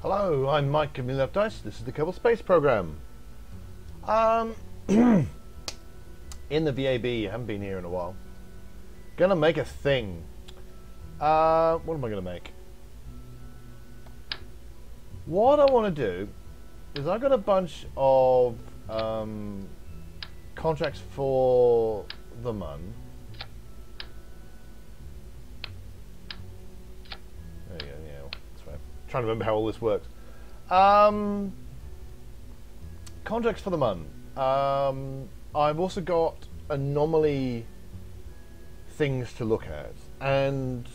Hello, I'm Mike of Left Dice. This is the Kerbal Space Program. In the VAB, haven't been here in a while. Gonna make a thing. What am I gonna make? What I want to do is I've got a bunch of contracts for the Mun. There you go, yeah, that's right. Trying to remember how all this works. Contracts for the Mun. I've also got anomaly things to look at, and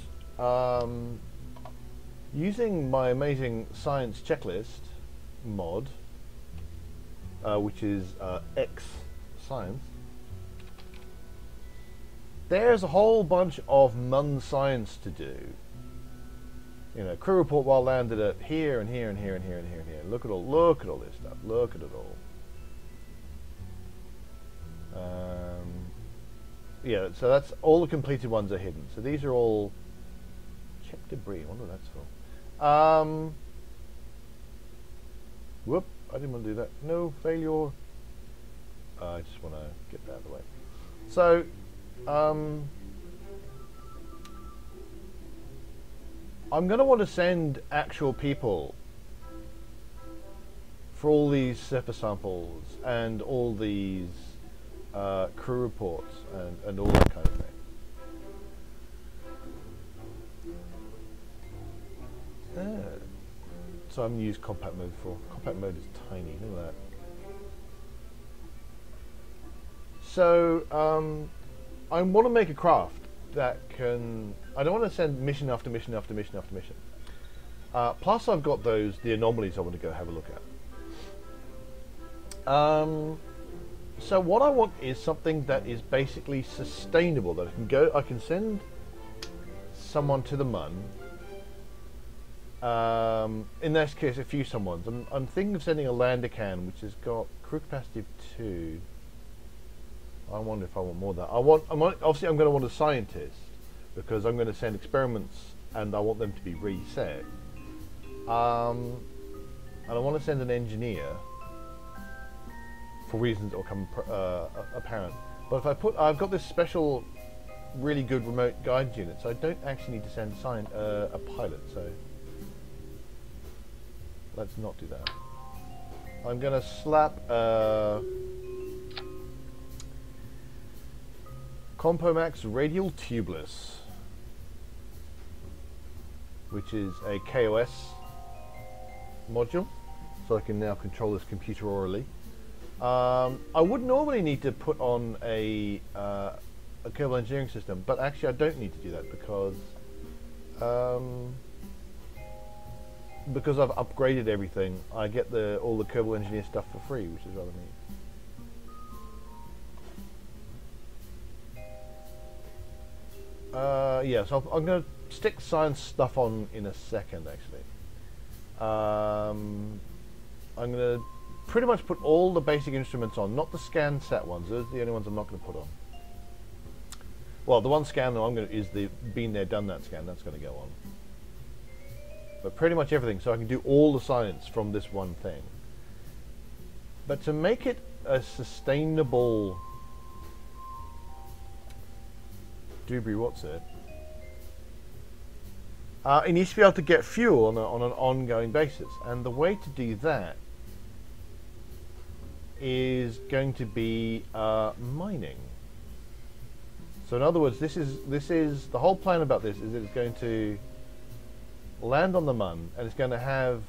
using my amazing science checklist mod, which is X science, there's a whole bunch of Mun science to do. You know, crew report while landed at here and here and here and here and here and here. Look at all this stuff. Look at it all. Yeah, so that's all the completed ones are hidden. So these are all check debris. I wonder what that's for. Whoop! I didn't want to do that. No failure. I just want to get that out of the way. So, I'm going to want to send actual people for all these surface samples and all these crew reports and all that kind of thing. So I'm going to use compact mode for. Compact mode is tiny, look at that. So I want to make a craft that can. I don't want to send mission after mission after mission after mission. Plus, I've got the anomalies I want to go have a look at. So what I want is something that is basically sustainable. That I can send someone to the Mun. In this case, a few someones. I'm thinking of sending a lander can, which has got crew capacity of 2. I wonder if I want more of that. Obviously, I'm going to want a scientist because I'm going to send experiments and I want them to be reset. And I want to send an engineer for reasons that will come apparent. But if I've got this special, really good remote guidance unit, so I don't actually need to send a pilot. So let's not do that. I'm going to slap Compomax Radial Tubeless, which is a KOS module, so I can now control this computer orally. I would normally need to put on a Kerbal engineering system, but actually I don't need to do that because I've upgraded everything. I get all the Kerbal engineer stuff for free, which is rather neat. Yeah, so I'm going to stick science stuff on in a second, actually. I'm going to pretty much put all the basic instruments on, not the scan set ones. Those are the only ones I'm not going to put on. Well, the one scan that I'm going to is the been there, done that scan. That's going to go on. But pretty much everything, so I can do all the science from this one thing. But to make it a sustainable debris, what's it? It needs to be able to get fuel on an ongoing basis, and the way to do that is going to be mining. So in other words, this is the whole plan about this is that it's going to land on the Mun, and it's going to have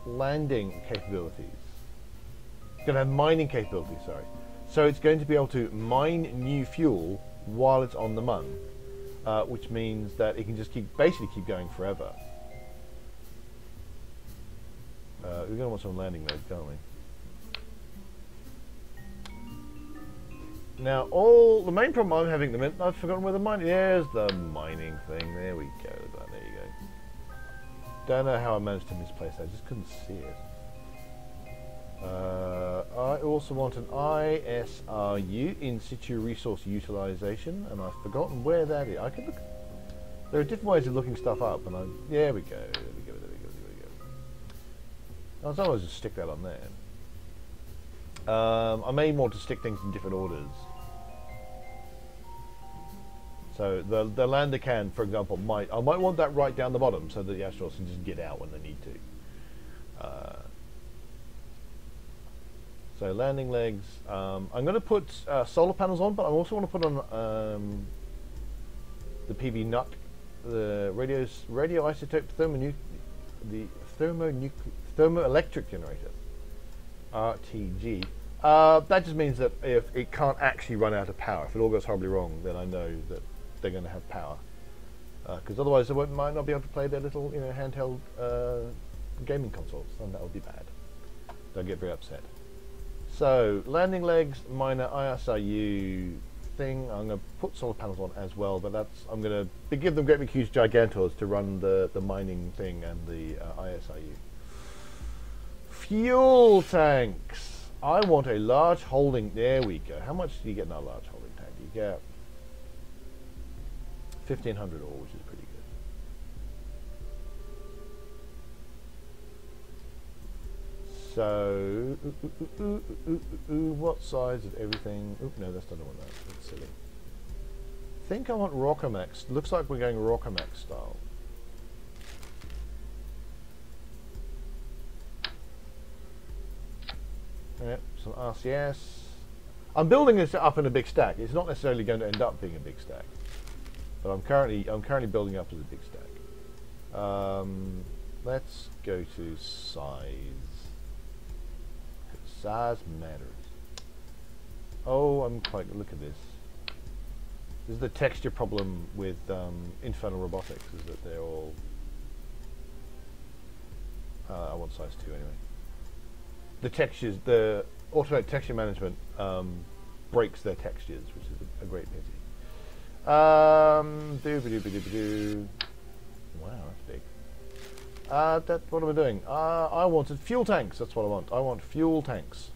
landing capabilities. It's going to have mining capabilities, sorry. So it's going to be able to mine new fuel while it's on the Mun, which means that it can just basically keep going forever. We're going to want some landing modes, don't we? Now, the main problem I'm having at the minute, I've forgotten where the mining. There's the mining thing. There we go. There you go. Don't know how I managed to misplace that. I just couldn't see it. I also want an ISRU, in situ resource utilization, and I've forgotten where that is. I can look. There are different ways of looking stuff up, and there we go. There we go. There we go. There we go. I was always just stick that on there. I may want to stick things in different orders. So the lander can, for example, I might want that right down the bottom so that the astronauts can just get out when they need to. So landing legs. I'm going to put solar panels on, but I also want to put on the PV nut, the radioisotope thermoelectric generator, RTG. That just means that if it can't actually run out of power, if it all goes horribly wrong, then I know that they're going to have power. Because otherwise they might not be able to play their little, handheld gaming consoles, and that would be bad. They'll get very upset. So landing legs, minor ISRU thing. I'm going to put solar panels on as well, but I'm going to give them great big huge gigantors to run the mining thing and the ISRU. Fuel tanks. I want a large holding. There we go. How much do you get in a large holding tank? You get 1,500 ore, which is pretty good. So, what size of everything? Oop, no, that's not the one. That's silly. I think I want Rockomax. Looks like we're going Rockomax style. Yep, some RCS. I'm building this up in a big stack. It's not necessarily going to end up being a big stack, but I'm currently building up as a big stack. Let's go to size. Size matters. Oh, look at this. This is the texture problem with Infernal Robotics, is that they're all... I want size 2 anyway. The textures, the automatic texture management breaks their textures, which is a great pity. Doo-ba-doo-ba-doo-ba-doo. Wow, that's big. What am I doing? I wanted fuel tanks. That's what I want. I want fuel tanks.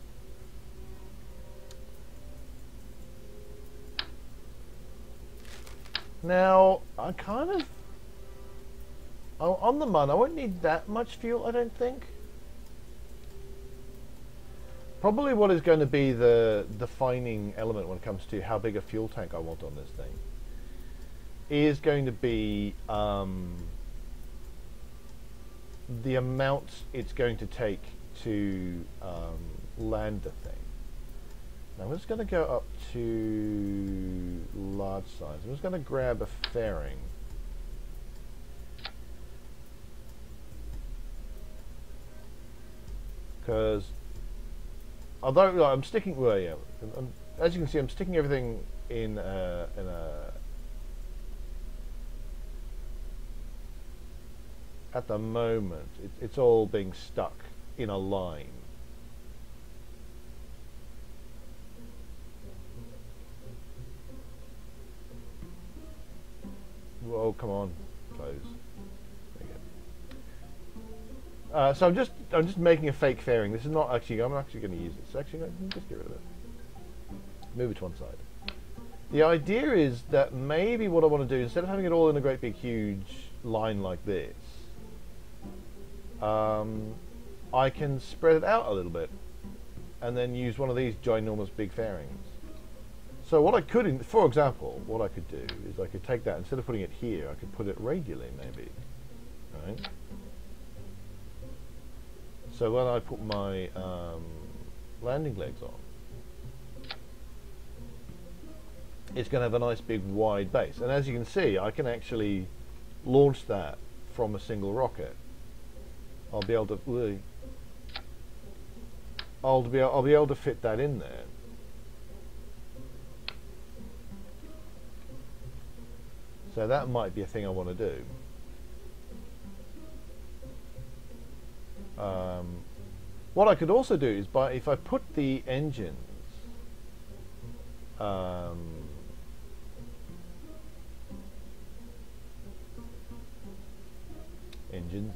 Now, on the Mun, I won't need that much fuel, I don't think. Probably what is going to be the defining element when it comes to how big a fuel tank I want on this thing is going to be the amount it's going to take to land the thing. Now I'm just going to go up to large size. I'm just going to grab a fairing. Because although I'm sticking, well, yeah, as you can see, I'm sticking everything in a at the moment, it's all being stuck in a line. Whoa, come on, close. There you go. So I'm just making a fake fairing. This is not actually. I'm actually going to use this. Actually, just get rid of it. Move it to one side. The idea is that maybe what I want to do, instead of having it all in a great big huge line like this, I can spread it out a little bit and then use one of these ginormous big fairings. So what I could, for example, what I could do is I could take that, instead of putting it here, I could put it radially maybe. Right? So when I put my landing legs on, it's going to have a nice big wide base. And as you can see, I can actually launch that from a single rocket. I'll be able to I'll be able to fit that in there. So that might be a thing I want to do. What I could also do is if I put the engines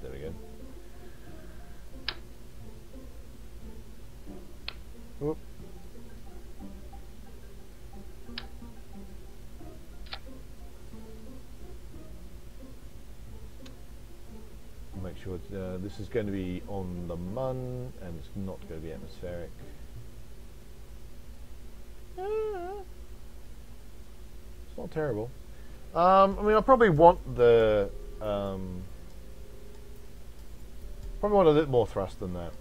there we go. Oop. Make sure this is going to be on the MUN and it's not going to be atmospheric. It's not terrible. I mean, I probably want the probably want a little more thrust than that.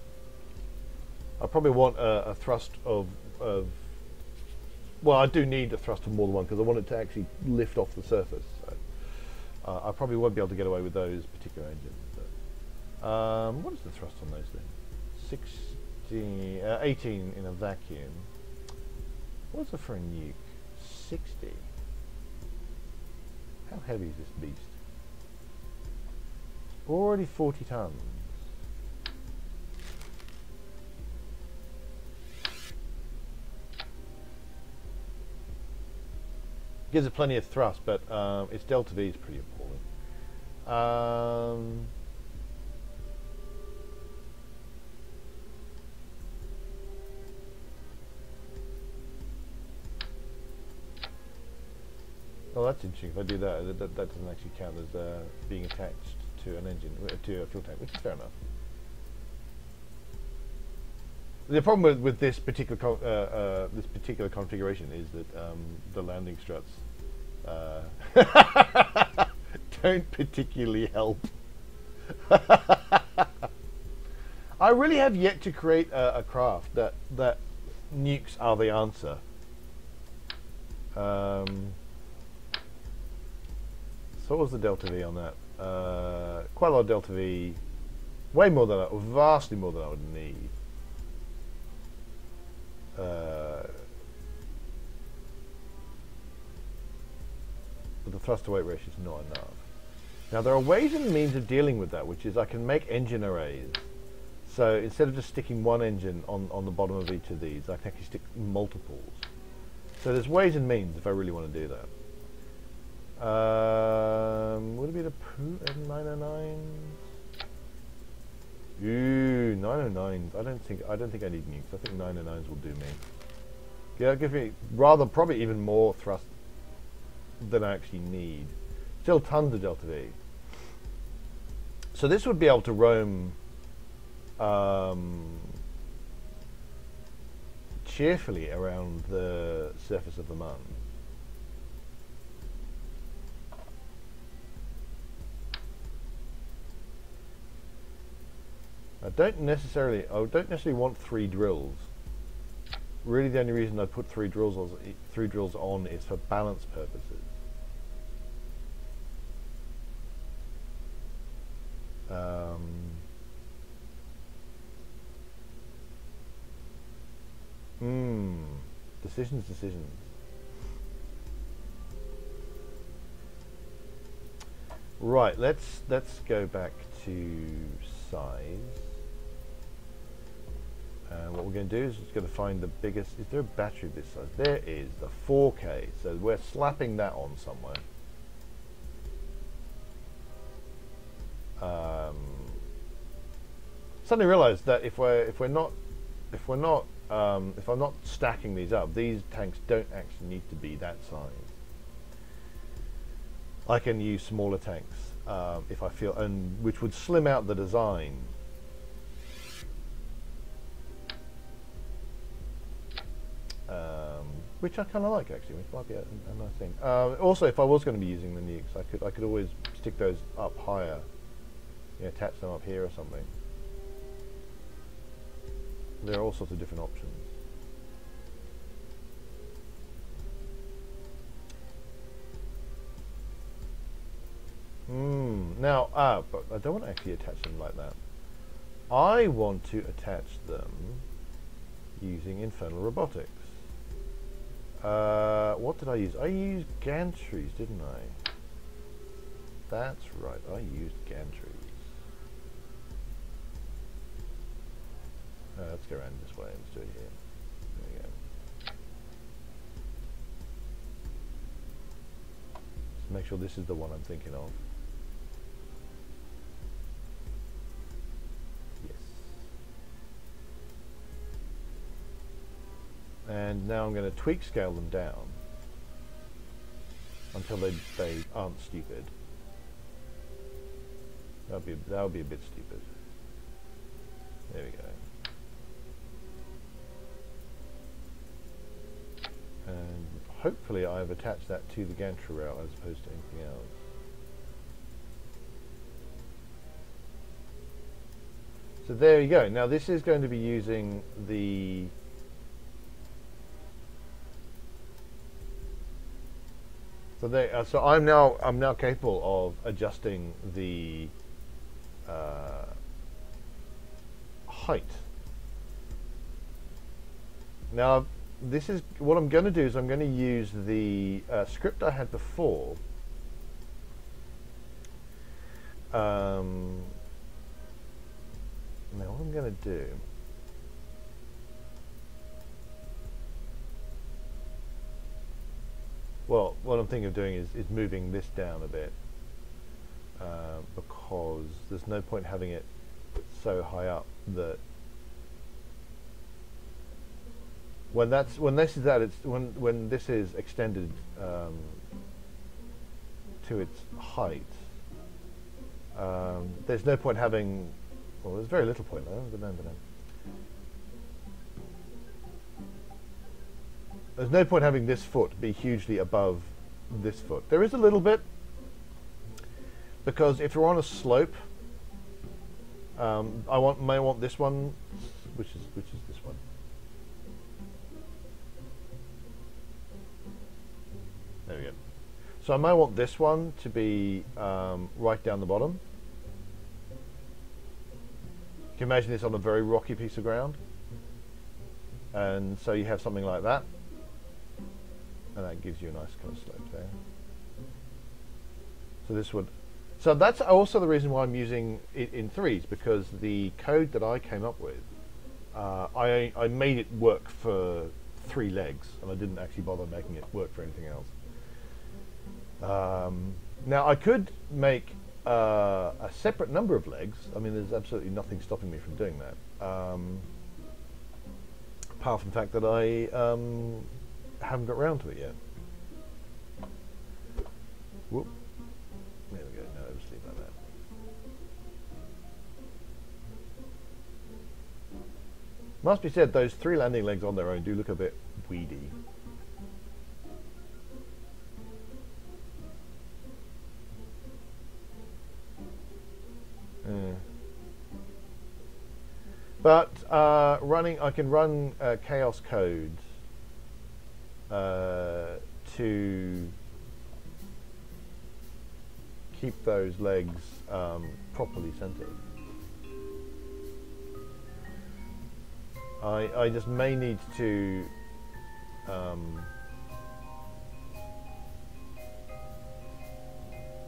I probably want a thrust of well, I do need a thrust of more than one because I want it to actually lift off the surface. So, I probably won't be able to get away with those particular engines. But, what is the thrust on those then? 18 in a vacuum. What's it for a nuke? 60. How heavy is this beast? Already 40 tons. Gives it plenty of thrust, but its delta V is pretty appalling. Oh, that's interesting. If I do that, that doesn't actually count as being attached to an engine, to a fuel tank, which is fair enough. The problem with this particular configuration is that the landing struts don't particularly help. I really have yet to create a craft that nukes are the answer. So what was the delta V on that? Quite a lot of delta V, way more than vastly more than I would need. But the thrust to weight ratio is not enough. Now there are ways and means of dealing with that, which is I can make engine arrays. So instead of just sticking one engine on the bottom of each of these, I can actually stick multiples. So there's ways and means if I really want to do that. Would it be the 909s? Ooh, 909s. I don't think I need nukes. I think 909s will do me. Yeah, give me probably even more thrust than I actually need. Still tons of delta V. So this would be able to roam cheerfully around the surface of the MUN. I don't necessarily want 3 drills. Really, the only reason I put 3 drills on is for balance purposes. Decisions. Right, let's go back to size. What we're going to do is just going to find the biggest. Is there a battery this size? There is, the 4K. So we're slapping that on somewhere. Suddenly realised that if I'm not stacking these up, these tanks don't actually need to be that size. I can use smaller tanks if I feel, and which would slim out the design. Which I kind of like actually, which might be a nice thing. Also, if I was going to be using the nukes, I could always stick those up higher, attach them up here or something. There are all sorts of different options. Now, but I don't want to actually attach them like that. I want to attach them using infernal robotics. What did I use? I used gantries, didn't I? That's right, I used gantries. Let's go around this way. Let's do it here. There we go. Let's make sure this is the one I'm thinking of. Yes. And now I'm going to tweak scale them down until they aren't stupid. That would be a bit stupid. There we go. And hopefully I've attached that to the gantry rail as opposed to anything else. So there you go. Now this is going to be using the so I'm now capable of adjusting the height. Now this is what I'm going to do is I'm going to use the script I had before. Now what I'm going to do, well, what I'm thinking of doing is moving this down a bit because there's no point having it so high up that when this is extended to its height, there's no point having, well, there's very little point though, there's no point having this foot be hugely above this foot. There is a little bit, because if you're on a slope, I may want this one, which is this one. There we go. So I may want this one to be right down the bottom. You can imagine this on a very rocky piece of ground, and so you have something like that, and that gives you a nice kind of slope there. So this would, so that's also the reason why I'm using it in threes, because the code that I came up with, I made it work for 3 legs, and I didn't actually bother making it work for anything else. Now I could make a separate number of legs. I mean, there's absolutely nothing stopping me from doing that, apart from the fact that I haven't got around to it yet. Whoop. There we go. No, just leave like that. Must be said, those 3 landing legs on their own do look a bit weedy. But I can run chaos code to keep those legs properly centered. I just may need to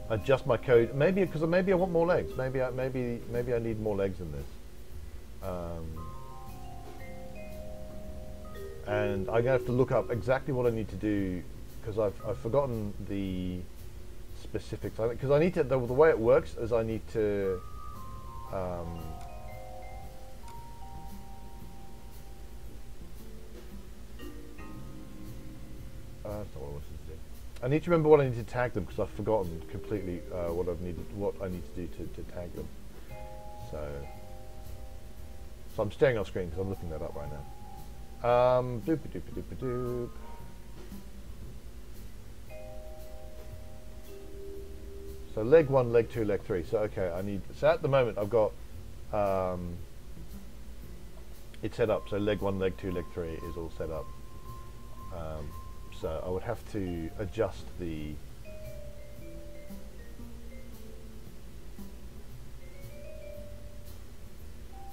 adjust my code, maybe because maybe I want more legs. Maybe I need more legs in this. And I'm going to have to look up exactly what I need to do, because I've forgotten the specifics. Because I need to, the way it works is I need to that's not what I wanted to do. I need to remember what I need to tag them, because I've forgotten completely what I need to do to tag them. So I'm staying off screen because I'm looking that up right now. Doop-a-doop-a-doop-a-doop. So leg 1, leg 2, leg 3. So okay, so at the moment I've got it set up. So leg 1, leg 2, leg 3 is all set up. So I would have to adjust the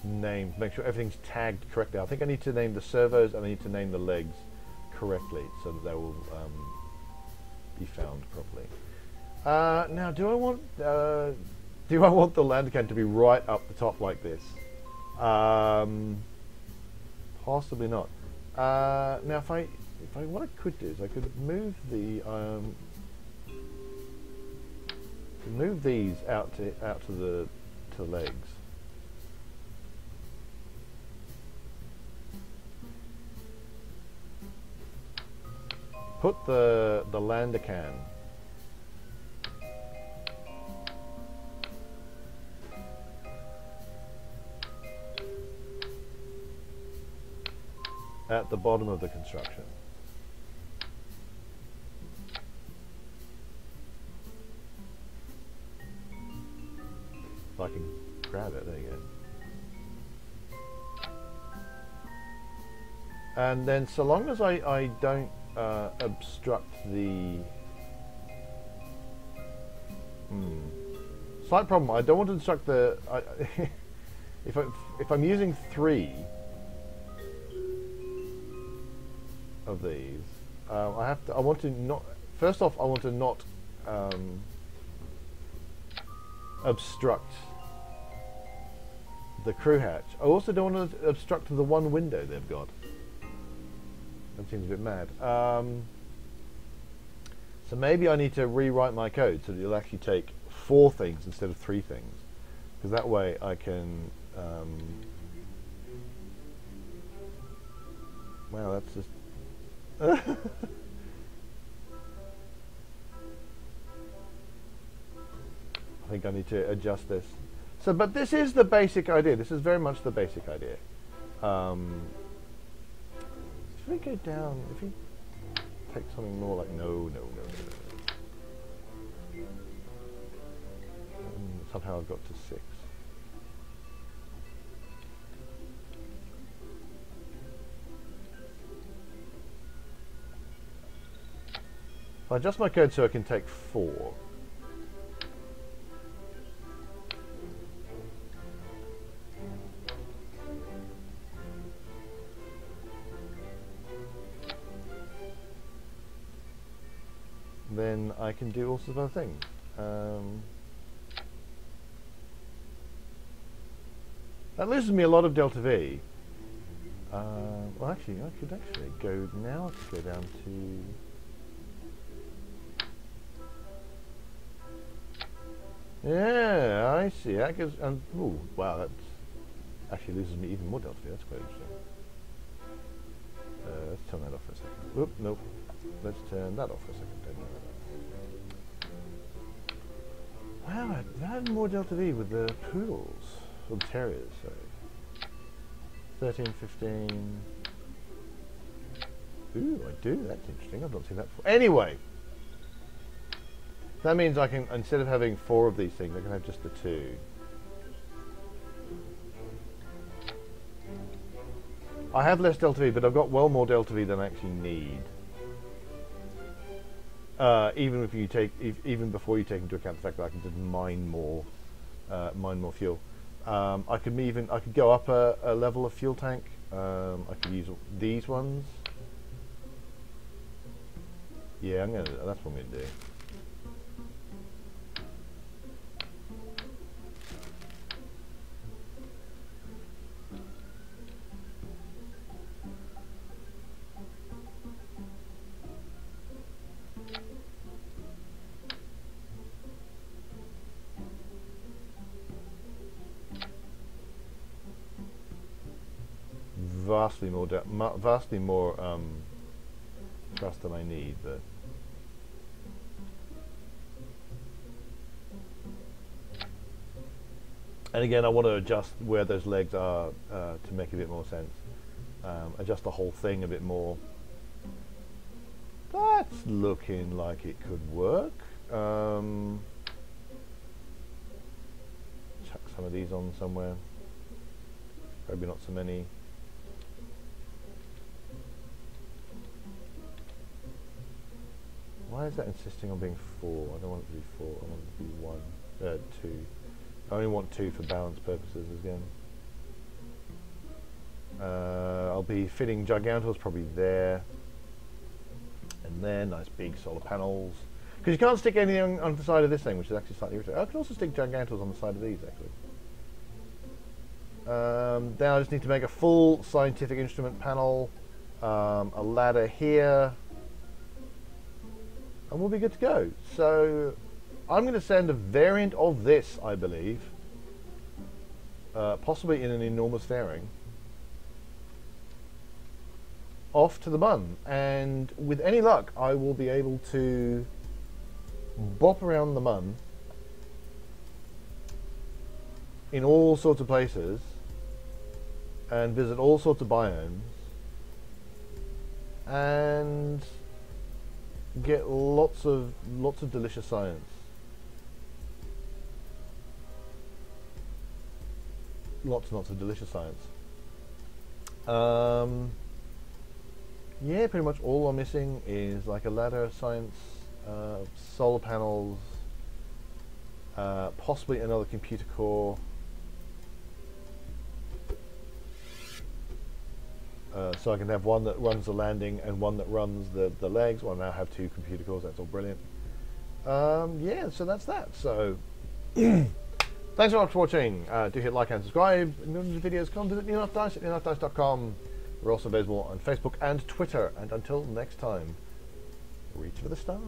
name to make sure everything's tagged correctly. I think I need to name the servos and I need to name the legs correctly so that they will be found properly. Now, do I want the land cone to be right up the top like this? Possibly not. Now, what I could do is I could move the move these out to the legs. put the lander can at the bottom of the construction. If I can grab it, there you go. And then so long as I don't obstruct the slight problem, I don't want to obstruct the if I'm using 3 of these, I want to not, first off, I want to not obstruct the crew hatch. I also don't want to obstruct the one window they've got. That seems a bit mad. So maybe I need to rewrite my code so that it'll actually take 4 things instead of 3 things, because that way I can wow, that's just I think I need to adjust this. So, but this is the basic idea. This is very much the basic idea. If we go down, if we take something more like no. Somehow I've got to 6. If I adjust my code so I can take 4. Then I can do all sorts of other things. That loses me a lot of delta V. Well, actually, I could actually go now. Let's go down to. Yeah, I see. That gives. Oh, wow, that actually loses me even more delta V. That's quite interesting. Let's turn that off for a second. Oop, nope. Let's turn that off for a second. Wow, I had more delta V with the poodles, or the terriers, sorry. 13, 15. Ooh, I do. That's interesting. I've not seen that before. Anyway, that means I can, instead of having 4 of these things, I can have just the 2. I have less delta V, but I've got well more delta V than I actually need. Even if you take, even before you take into account the fact that I can just mine more fuel. I could go up a level of fuel tank. I could use these ones. Yeah, that's what I'm gonna do. Vastly more thrust than I need, but and again I want to adjust where those legs are to make a bit more sense. Adjust the whole thing a bit more. That's looking like it could work. Chuck some of these on somewhere. Maybe not so many. Why is that insisting on being 4? I don't want it to be 4. I want it to be 2. I only want 2 for balance purposes again. I'll be fitting Gigantos probably there. And then nice big solar panels. Because you can't stick anything on the side of this thing, which is actually slightly irritating. I can also stick Gigantos on the side of these, actually. Then I just need to make a full scientific instrument panel. A ladder here. And we'll be good to go. So I'm going to send a variant of this, I believe, possibly in an enormous fairing, off to the bun. And with any luck, I will be able to bop around the mun in all sorts of places and visit all sorts of biomes and get lots of delicious science. Lots and lots of delicious science. Yeah, pretty much all I'm missing is like a ladder of science, solar panels, possibly another computer core. So I can have one that runs the landing and one that runs the legs. Well, I now have 2 computer cores. That's all brilliant. Yeah, so that's that. So thanks so much for watching. Do hit like and subscribe. If you want the videos, come visit nearnotdice at nearnotdice.com. We're also available on Facebook and Twitter. And until next time, reach for the stars.